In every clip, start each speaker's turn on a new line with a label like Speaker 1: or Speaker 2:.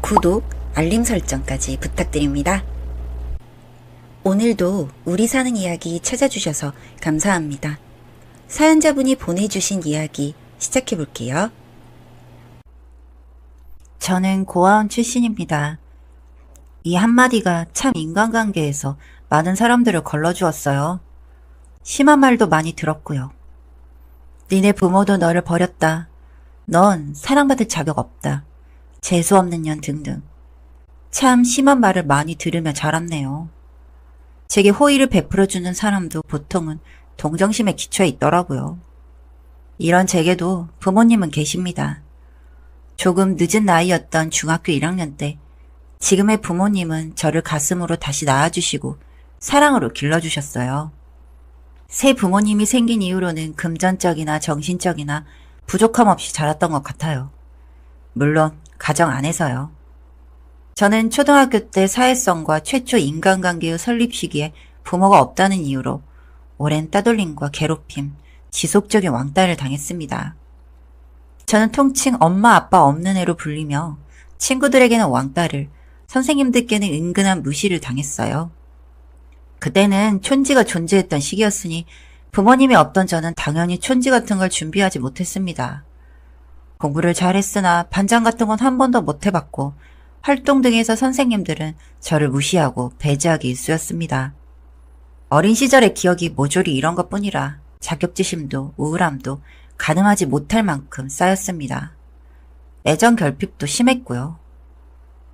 Speaker 1: 구독, 알림 설정까지 부탁드립니다. 오늘도 우리 사는 이야기 찾아주셔서 감사합니다. 사연자분이 보내주신 이야기 시작해볼게요. 저는 고아원 출신입니다. 이 한마디가 참 인간관계에서 많은 사람들을 걸러주었어요. 심한 말도 많이 들었고요. 니네 부모도 너를 버렸다. 넌 사랑받을 자격 없다. 재수없는 년 등등. 참 심한 말을 많이 들으며 자랐네요. 제게 호의를 베풀어주는 사람도 보통은 동정심에 기초해 있더라고요. 이런 제게도 부모님은 계십니다. 조금 늦은 나이였던 중학교 1학년 때 지금의 부모님은 저를 가슴으로 다시 낳아주시고 사랑으로 길러주셨어요. 새 부모님이 생긴 이후로는 금전적이나 정신적이나 부족함 없이 자랐던 것 같아요. 물론 가정 안에서요. 저는 초등학교 때 사회성과 최초 인간관계의 설립 시기에 부모가 없다는 이유로 오랜 따돌림과 괴롭힘, 지속적인 왕따를 당했습니다. 저는 통칭 엄마 아빠 없는 애로 불리며 친구들에게는 왕따를, 선생님들께는 은근한 무시를 당했어요. 그때는 촌지가 존재했던 시기였으니 부모님이 없던 저는 당연히 촌지 같은 걸 준비하지 못했습니다. 공부를 잘했으나 반장 같은 건 한 번도 못 해봤고 활동 등에서 선생님들은 저를 무시하고 배제하기 일쑤였습니다. 어린 시절의 기억이 모조리 이런 것뿐이라 자격지심도 우울함도 가늠하지 못할 만큼 쌓였습니다. 애정 결핍도 심했고요.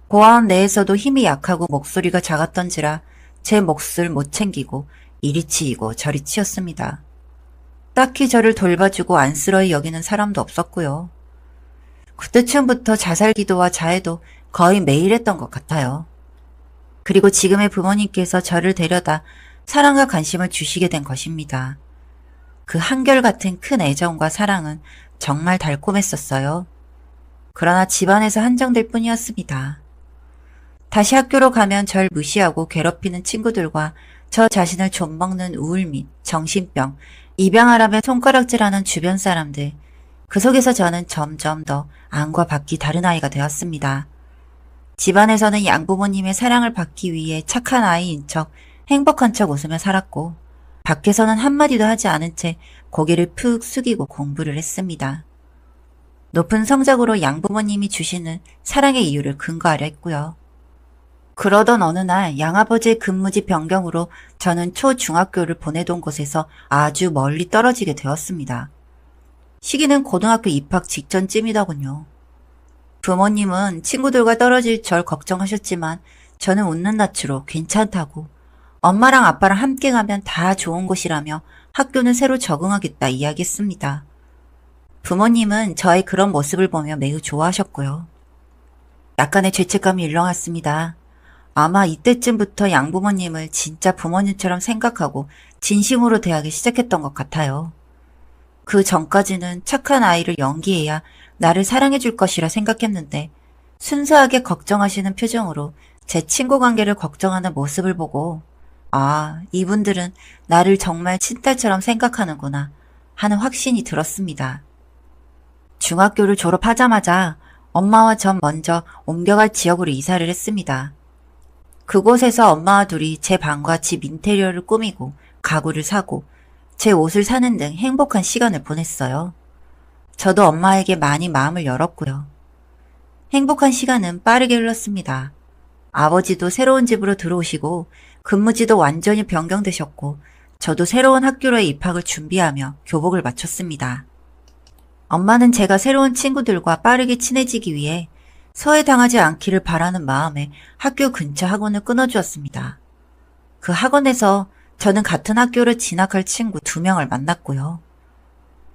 Speaker 1: 고아원 내에서도 힘이 약하고 목소리가 작았던지라 제 몫을 못 챙기고 이리 치이고 저리 치였습니다. 딱히 저를 돌봐주고 안쓰러이 여기는 사람도 없었고요. 그때쯤부터 자살기도와 자해도 거의 매일 했던 것 같아요. 그리고 지금의 부모님께서 저를 데려다 사랑과 관심을 주시게 된 것입니다. 그 한결같은 큰 애정과 사랑은 정말 달콤했었어요. 그러나 집안에서 한정될 뿐이었습니다. 다시 학교로 가면 절 무시하고 괴롭히는 친구들과 저 자신을 좀먹는 우울 및 정신병, 입양하라며 손가락질하는 주변 사람들, 그 속에서 저는 점점 더 안과 밖이 다른 아이가 되었습니다. 집안에서는 양부모님의 사랑을 받기 위해 착한 아이인 척, 행복한 척 웃으며 살았고 밖에서는 한마디도 하지 않은 채 고개를 푹 숙이고 공부를 했습니다. 높은 성적으로 양부모님이 주시는 사랑의 이유를 근거하려 했고요. 그러던 어느 날 양아버지의 근무지 변경으로 저는 초중학교를 보내던 곳에서 아주 멀리 떨어지게 되었습니다. 시기는 고등학교 입학 직전쯤이더군요. 부모님은 친구들과 떨어질 절 걱정하셨지만 저는 웃는 낯으로 괜찮다고 엄마랑 아빠랑 함께 가면 다 좋은 곳이라며 학교는 새로 적응하겠다 이야기했습니다. 부모님은 저의 그런 모습을 보며 매우 좋아하셨고요. 약간의 죄책감이 일렁났습니다. 아마 이때쯤부터 양부모님을 진짜 부모님처럼 생각하고 진심으로 대하기 시작했던 것 같아요. 그 전까지는 착한 아이를 연기해야 나를 사랑해 줄 것이라 생각했는데 순수하게 걱정하시는 표정으로 제 친구 관계를 걱정하는 모습을 보고 아, 이분들은 나를 정말 친딸처럼 생각하는구나 하는 확신이 들었습니다. 중학교를 졸업하자마자 엄마와 전 먼저 옮겨갈 지역으로 이사를 했습니다. 그곳에서 엄마와 둘이 제 방과 집 인테리어를 꾸미고 가구를 사고 제 옷을 사는 등 행복한 시간을 보냈어요. 저도 엄마에게 많이 마음을 열었고요. 행복한 시간은 빠르게 흘렀습니다. 아버지도 새로운 집으로 들어오시고 근무지도 완전히 변경되셨고 저도 새로운 학교로의 입학을 준비하며 교복을 마쳤습니다. 엄마는 제가 새로운 친구들과 빠르게 친해지기 위해 소외당하지 않기를 바라는 마음에 학교 근처 학원을 끊어주었습니다. 그 학원에서 저는 같은 학교를 진학할 친구 2명을 만났고요.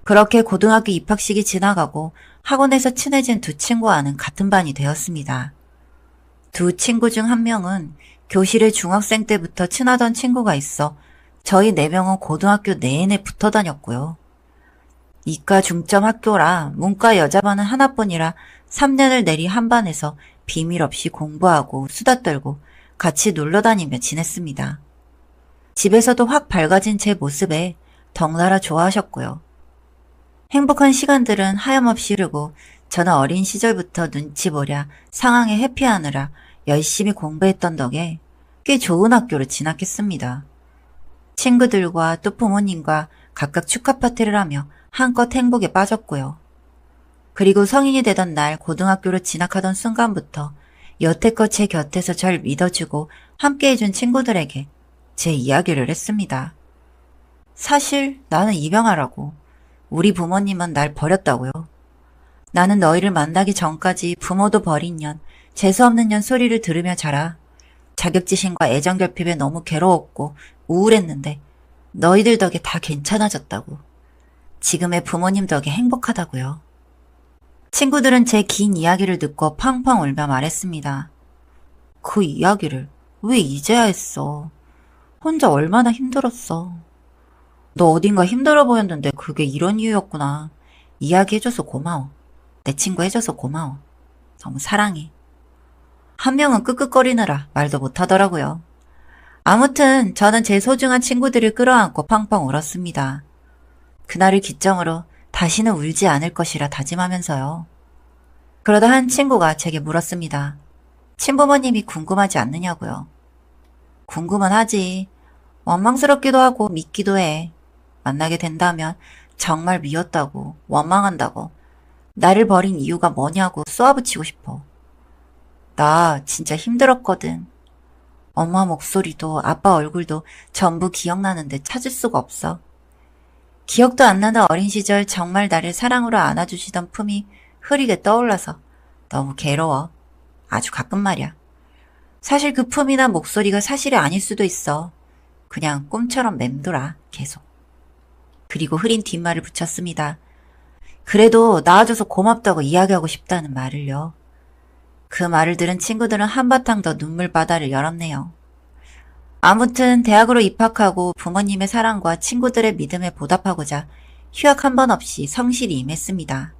Speaker 1: 그렇게 고등학교 입학식이 지나가고 학원에서 친해진 2 친구와는 같은 반이 되었습니다. 2 친구 중 1명은 교실에 중학생 때부터 친하던 친구가 있어 저희 4명은 고등학교 내내 붙어 다녔고요. 이과 중점 학교라 문과 여자반은 하나뿐이라 3년을 내리 한 반에서 비밀 없이 공부하고 수다 떨고 같이 놀러 다니며 지냈습니다. 집에서도 확 밝아진 제 모습에 덩달아 좋아하셨고요. 행복한 시간들은 하염없이 흐르고 저는 어린 시절부터 눈치 보랴 상황에 회피하느라 열심히 공부했던 덕에 꽤 좋은 학교를 진학했습니다. 친구들과 또 부모님과 각각 축하 파티를 하며 한껏 행복에 빠졌고요. 그리고 성인이 되던 날 고등학교로 진학하던 순간부터 여태껏 제 곁에서 절 믿어주고 함께해준 친구들에게 제 이야기를 했습니다. 사실 나는 입양아라고. 우리 부모님은 날 버렸다고요. 나는 너희를 만나기 전까지 부모도 버린 년, 재수없는 년 소리를 들으며 자라. 자격지심과 애정결핍에 너무 괴로웠고 우울했는데 너희들 덕에 다 괜찮아졌다고. 지금의 부모님 덕에 행복하다고요. 친구들은 제 긴 이야기를 듣고 펑펑 울며 말했습니다. 그 이야기를 왜 이제야 했어? 혼자 얼마나 힘들었어. 너 어딘가 힘들어 보였는데 그게 이런 이유였구나. 이야기해줘서 고마워. 내 친구 해줘서 고마워. 너무 사랑해. 한 명은 끄끄거리느라 말도 못하더라고요. 아무튼 저는 제 소중한 친구들을 끌어안고 펑펑 울었습니다. 그날을 기점으로 다시는 울지 않을 것이라 다짐하면서요. 그러다 한 친구가 제게 물었습니다. 친부모님이 궁금하지 않느냐고요. 궁금은 하지. 원망스럽기도 하고 믿기도 해. 만나게 된다면 정말 미웠다고, 원망한다고, 나를 버린 이유가 뭐냐고 쏘아붙이고 싶어. 나 진짜 힘들었거든. 엄마 목소리도 아빠 얼굴도 전부 기억나는데 찾을 수가 없어. 기억도 안 나는 어린 시절 정말 나를 사랑으로 안아주시던 품이 흐리게 떠올라서 너무 괴로워. 아주 가끔 말이야. 사실 그 품이나 목소리가 사실이 아닐 수도 있어. 그냥 꿈처럼 맴돌아, 계속. 그리고 흐린 뒷말을 붙였습니다. 그래도 나와줘서 고맙다고 이야기하고 싶다는 말을요. 그 말을 들은 친구들은 한바탕 더 눈물바다를 열었네요. 아무튼 대학으로 입학하고 부모님의 사랑과 친구들의 믿음에 보답하고자 휴학 한 번 없이 성실히 임했습니다.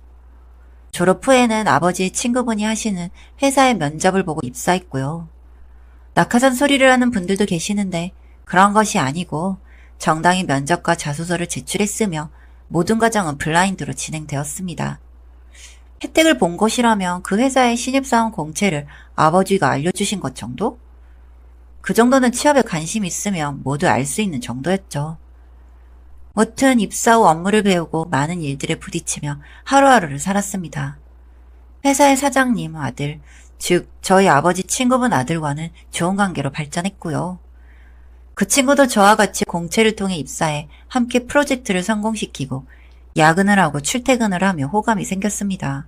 Speaker 1: 졸업 후에는 아버지의 친구분이 하시는 회사의 면접을 보고 입사했고요. 낙하산 소리를 하는 분들도 계시는데 그런 것이 아니고 정당히 면접과 자소서를 제출했으며 모든 과정은 블라인드로 진행되었습니다. 혜택을 본 것이라면 그 회사의 신입사원 공채를 아버지가 알려주신 것 정도? 그 정도는 취업에 관심이 있으면 모두 알 수 있는 정도였죠. 무튼 입사 후 업무를 배우고 많은 일들에 부딪히며 하루하루를 살았습니다. 회사의 사장님 아들, 즉 저희 아버지 친구분 아들과는 좋은 관계로 발전했고요. 그 친구도 저와 같이 공채를 통해 입사해 함께 프로젝트를 성공시키고 야근을 하고 출퇴근을 하며 호감이 생겼습니다.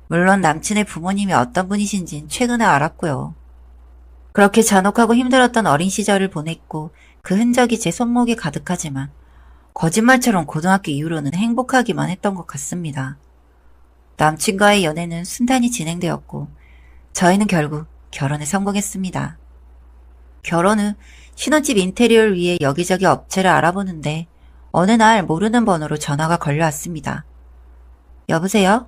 Speaker 1: 물론 남친의 부모님이 어떤 분이신진 최근에 알았고요. 그렇게 잔혹하고 힘들었던 어린 시절을 보냈고 그 흔적이 제 손목에 가득하지만 거짓말처럼 고등학교 이후로는 행복하기만 했던 것 같습니다. 남친과의 연애는 순탄히 진행되었고 저희는 결국 결혼에 성공했습니다. 결혼 후 신혼집 인테리어를 위해 여기저기 업체를 알아보는데 어느 날 모르는 번호로 전화가 걸려왔습니다. 여보세요?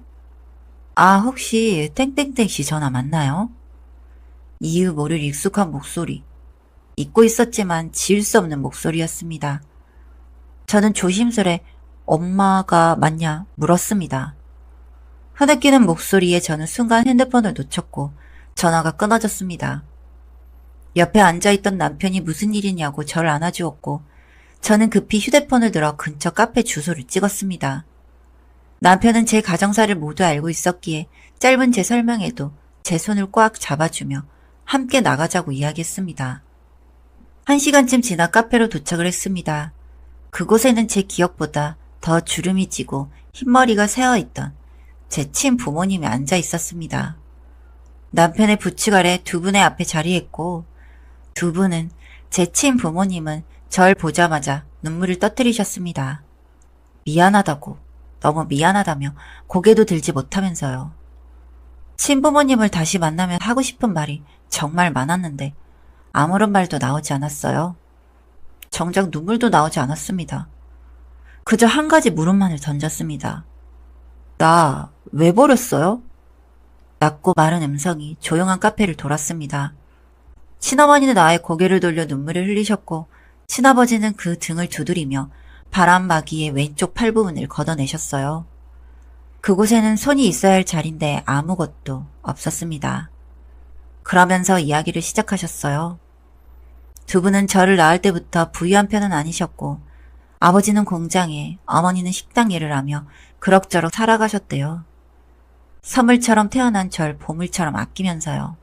Speaker 1: 아, 혹시 땡땡땡씨 전화 맞나요? 이유 모를 익숙한 목소리. 잊고 있었지만 지울 수 없는 목소리였습니다. 저는 조심스레 엄마가 맞냐 물었습니다. 흐느끼는 목소리에 저는 순간 핸드폰을 놓쳤고 전화가 끊어졌습니다. 옆에 앉아있던 남편이 무슨 일이냐고 저를 안아주었고 저는 급히 휴대폰을 들어 근처 카페 주소를 찍었습니다. 남편은 제 가정사를 모두 알고 있었기에 짧은 제 설명에도 제 손을 꽉 잡아주며 함께 나가자고 이야기했습니다. 1시간쯤 지나 카페로 도착을 했습니다. 그곳에는 제 기억보다 더 주름이 지고 흰머리가 새어있던 제 친부모님이 앉아 있었습니다. 남편의 부축 아래 두 분의 앞에 자리했고 두 분은 제 친부모님은 절 보자마자 눈물을 터뜨리셨습니다. 미안하다고, 너무 미안하다며 고개도 들지 못하면서요. 친부모님을 다시 만나면 하고 싶은 말이 정말 많았는데 아무런 말도 나오지 않았어요. 정작 눈물도 나오지 않았습니다. 그저 한 가지 물음만을 던졌습니다. 나 왜 버렸어요? 낮고 마른 음성이 조용한 카페를 돌았습니다. 친어머니는 나의 고개를 돌려 눈물을 흘리셨고 친아버지는 그 등을 두드리며 바람막이의 왼쪽 팔 부분을 걷어내셨어요. 그곳에는 손이 있어야 할 자리인데 아무것도 없었습니다. 그러면서 이야기를 시작하셨어요. 두 분은 저를 낳을 때부터 부유한 편은 아니셨고 아버지는 공장에, 어머니는 식당 일을 하며 그럭저럭 살아가셨대요. 선물처럼 태어난 절 보물처럼 아끼면서요.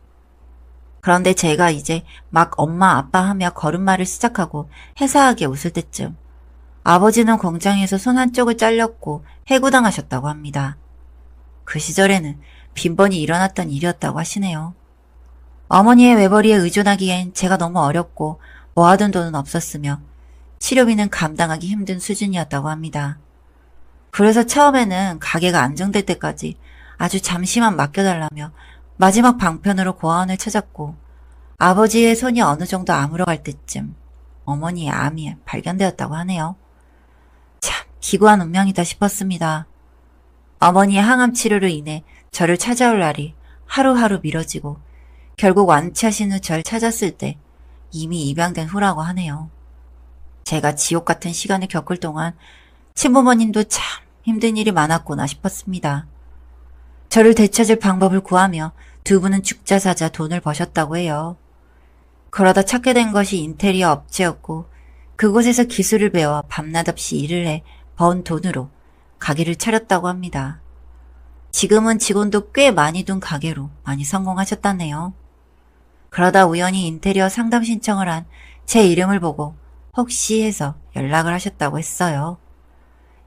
Speaker 1: 그런데 제가 이제 막 엄마 아빠 하며 걸음마를 시작하고 해사하게 웃을 때쯤 아버지는 공장에서 손 한쪽을 잘렸고 해고당하셨다고 합니다. 그 시절에는 빈번히 일어났던 일이었다고 하시네요. 어머니의 외벌이에 의존하기엔 제가 너무 어렸고 모아둔 돈은 없었으며 치료비는 감당하기 힘든 수준이었다고 합니다. 그래서 처음에는 가게가 안정될 때까지 아주 잠시만 맡겨달라며 마지막 방편으로 고아원을 찾았고 아버지의 손이 어느 정도 아물어갈 때쯤 어머니의 암이 발견되었다고 하네요. 참 기구한 운명이다 싶었습니다. 어머니의 항암 치료로 인해 저를 찾아올 날이 하루하루 미뤄지고 결국 완치하신 후 절 찾았을 때 이미 입양된 후라고 하네요. 제가 지옥 같은 시간을 겪을 동안 친부모님도 참 힘든 일이 많았구나 싶었습니다. 저를 되찾을 방법을 구하며 두 분은 죽자사자 돈을 버셨다고 해요. 그러다 찾게 된 것이 인테리어 업체였고 그곳에서 기술을 배워 밤낮 없이 일을 해 번 돈으로 가게를 차렸다고 합니다. 지금은 직원도 꽤 많이 둔 가게로 많이 성공하셨다네요. 그러다 우연히 인테리어 상담 신청을 한 제 이름을 보고 혹시 해서 연락을 하셨다고 했어요.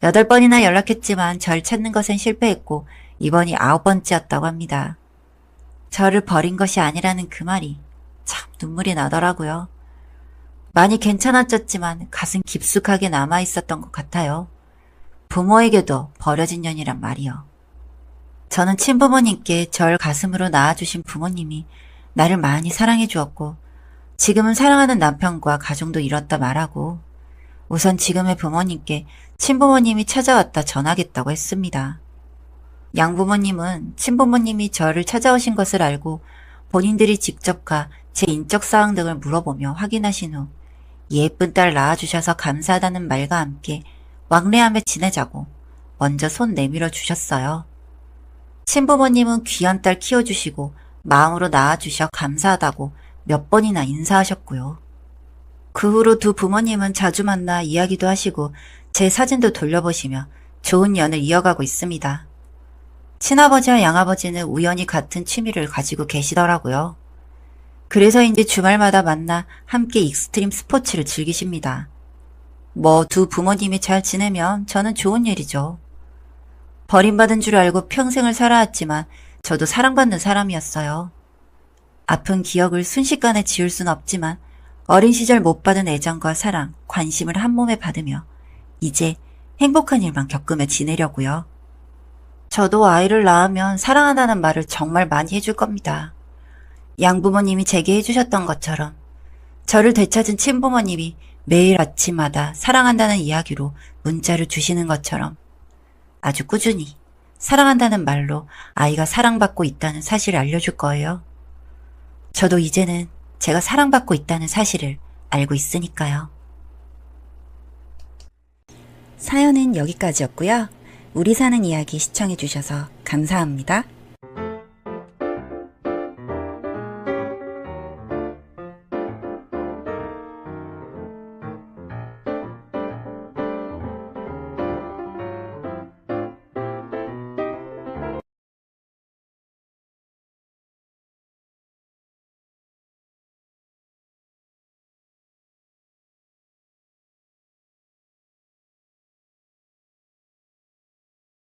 Speaker 1: 8번이나 연락했지만 절 찾는 것엔 실패했고 이번이 9번째였다고 합니다. 저를 버린 것이 아니라는 그 말이 참 눈물이 나더라고요. 많이 괜찮아졌지만 가슴 깊숙하게 남아있었던 것 같아요. 부모에게도 버려진 년이란 말이요. 저는 친부모님께 절 가슴으로 낳아주신 부모님이 나를 많이 사랑해 주었고 지금은 사랑하는 남편과 가정도 이뤘다 말하고 우선 지금의 부모님께 친부모님이 찾아왔다 전하겠다고 했습니다. 양부모님은 친부모님이 저를 찾아오신 것을 알고 본인들이 직접 가 제 인적 사항 등을 물어보며 확인하신 후 예쁜 딸 낳아주셔서 감사하다는 말과 함께 왕래하며 지내자고 먼저 손 내밀어 주셨어요. 친부모님은 귀한 딸 키워주시고 마음으로 낳아주셔 감사하다고 몇 번이나 인사하셨고요. 그 후로 두 부모님은 자주 만나 이야기도 하시고 제 사진도 돌려보시며 좋은 연을 이어가고 있습니다. 친아버지와 양아버지는 우연히 같은 취미를 가지고 계시더라고요. 그래서인지 주말마다 만나 함께 익스트림 스포츠를 즐기십니다. 뭐 두 부모님이 잘 지내면 저는 좋은 일이죠. 버림받은 줄 알고 평생을 살아왔지만 저도 사랑받는 사람이었어요. 아픈 기억을 순식간에 지울 순 없지만 어린 시절 못 받은 애정과 사랑, 관심을 한 몸에 받으며 이제 행복한 일만 겪으며 지내려고요. 저도 아이를 낳으면 사랑한다는 말을 정말 많이 해줄 겁니다. 양부모님이 제게 해주셨던 것처럼 저를 되찾은 친부모님이 매일 아침마다 사랑한다는 이야기로 문자를 주시는 것처럼 아주 꾸준히 사랑한다는 말로 아이가 사랑받고 있다는 사실을 알려줄 거예요. 저도 이제는 제가 사랑받고 있다는 사실을 알고 있으니까요. 사연은 여기까지였고요. 우리 사는 이야기 시청해주셔서 감사합니다.